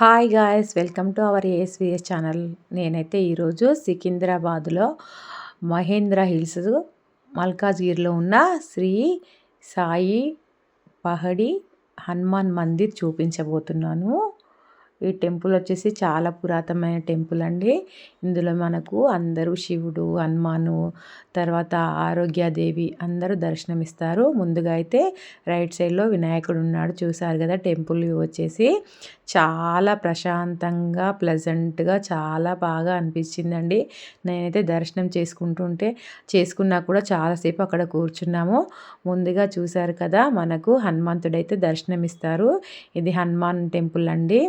Hi guys, welcome to our ASVS channel. నేనైతే ఈరోజు సికింద్రాబాద్లో మహేంద్ర హిల్స్ మల్కాజ్గిరిలో ఉన్న శ్రీ సాయి పహడి హనుమాన్ మందిర్ చూపించబోతున్నాను. ఈ టెంపుల్ వచ్చేసి చాలా పురాతనమైన టెంపుల్ అండి. ఇందులో మనకు అందరూ శివుడు, హనుమాను, తర్వాత ఆరోగ్యదేవి అందరూ దర్శనమిస్తారు. ముందుగా అయితే రైట్ సైడ్లో వినాయకుడు ఉన్నాడు, చూసారు కదా. టెంపుల్ వ్యూ వచ్చేసి చాలా ప్రశాంతంగా ప్లెజెంట్గా చాలా బాగా అనిపించిందండి. నేనైతే దర్శనం చేసుకున్నా కూడా చాలాసేపు అక్కడ కూర్చున్నాము. ముందుగా చూసారు కదా, మనకు హనుమంతుడైతే దర్శనమిస్తారు. ఇది హనుమాన్ టెంపుల్ అండి.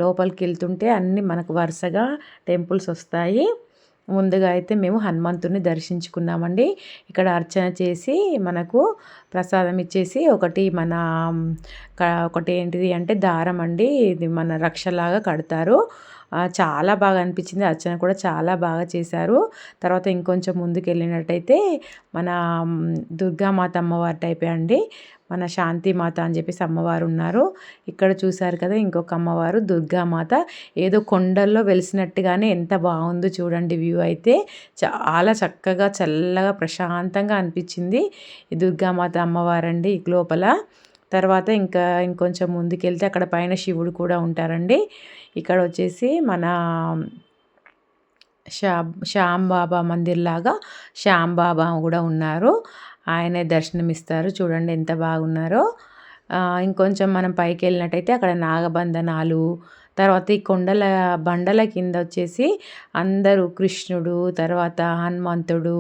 లోపలికి వెళ్తుంటే అన్నీ మనకు వరుసగా టెంపుల్స్ వస్తాయి. ముందుగా అయితే మేము హనుమంతుడిని దర్శించుకున్నామండి. ఇక్కడ అర్చన చేసి మనకు ప్రసాదం ఇచ్చేసి ఒకటి ఏంటిది అంటే దారం అండి, ఇది మన రక్షలాగా కడతారు. చాలా బాగా అనిపించింది. అర్చన కూడా చాలా బాగా చేశారు. తర్వాత ఇంకొంచెం ముందుకు వెళ్ళినట్టయితే మన దుర్గామాత అమ్మవారి టైపే అండి, మన శాంతిమాత అని చెప్పేసి అమ్మవారు ఉన్నారు. ఇక్కడ చూసారు కదా, ఇంకొక అమ్మవారు దుర్గామాత ఏదో కొండల్లో వెలిసినట్టుగానే ఎంత బాగుందో చూడండి. వ్యూ అయితే చాలా చక్కగా చల్లగా ప్రశాంతంగా అనిపించింది. ఈ దుర్గామాత అమ్మవారండి ఈ లోపల. తర్వాత ఇంకొంచెం ముందుకెళ్తే అక్కడ పైన శివుడు కూడా ఉంటారండి. ఇక్కడ వచ్చేసి మన శ్యామ్ బాబా మందిర్ లాగా శ్యామ్ బాబా కూడా ఉన్నారు. ఆయనే దర్శనమిస్తారు. చూడండి ఎంత బాగున్నారో. ఇంకొంచెం మనం పైకి వెళ్ళినట్టయితే అక్కడ నాగబంధనాలు, తర్వాత ఈ బండల కింద వచ్చేసి అందరూ కృష్ణుడు, తర్వాత హనుమంతుడు,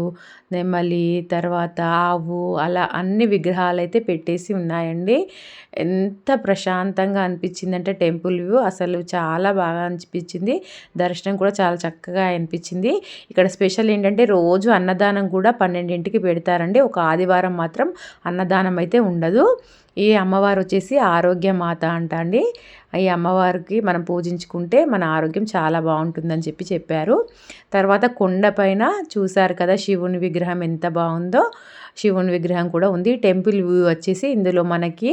నెమలి, తర్వాత ఆవు, అలా అన్ని విగ్రహాలు అయితే పెట్టేసి ఉన్నాయండి. ఎంత ప్రశాంతంగా అనిపించిందంటే టెంపుల్ వ్యూ అసలు చాలా బాగా అనిపించింది. దర్శనం కూడా చాలా చక్కగా అనిపించింది. ఇక్కడ స్పెషల్ ఏంటంటే రోజు అన్నదానం కూడా 12ంటికి పెడతారండి. ఒక ఆదివారం మాత్రం అన్నదానం అయితే ఉండదు. ఈ అమ్మవారు వచ్చేసి ఆరోగ్య మాత అంట అండి. ఈ అమ్మవారికి మనం పూజించుకుంటే మన ఆరోగ్యం చాలా బాగుంటుందని చెప్పారు. తర్వాత కొండపైన చూసారు కదా శివుని విగ్రహం ఎంత బాగుందో. శివుని విగ్రహం కూడా ఉంది. టెంపుల్ వ్యూ వచ్చేసి ఇందులో మనకి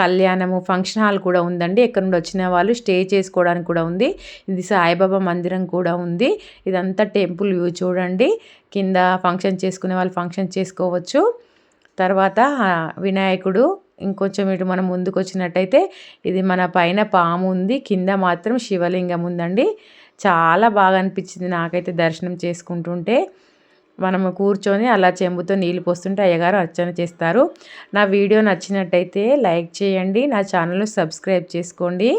కళ్యాణము, ఫంక్షన్ హాల్ కూడా ఉందండి. ఎక్కడి నుండి వచ్చిన వాళ్ళు స్టే చేసుకోవడానికి కూడా ఉంది. ఇది సాయిబాబా మందిరం కూడా ఉంది. ఇదంతా టెంపుల్ వ్యూ చూడండి. కింద ఫంక్షన్ చేసుకునే వాళ్ళు ఫంక్షన్ చేసుకోవచ్చు. తర్వాత వినాయకుడు ఇంకొంచెం ఇటు మనం ముందుకు వచ్చినట్టయితే ఇది మన పైన పాము ఉంది, కింద మాత్రం శివలింగం ఉందండి. చాలా బాగా అనిపించింది నాకైతే దర్శనం చేసుకుంటుంటే. మనము కూర్చొని అలా చెంబుతో నీళ్ళు పోస్తుంటే అయ్యగారు అర్చన చేస్తారు. నా వీడియో నచ్చినట్టయితే లైక్ చేయండి, నా ఛానల్ను సబ్స్క్రైబ్ చేసుకోండి.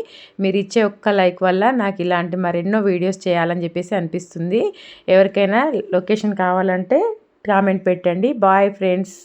మీరు ఇచ్చే ఒక్క లైక్ వల్ల నాకు ఇలాంటి మరెన్నో వీడియోస్ చేయాలని చెప్పేసి అనిపిస్తుంది. ఎవరికైనా లొకేషన్ కావాలంటే కామెంట్ పెట్టండి. Bye friends.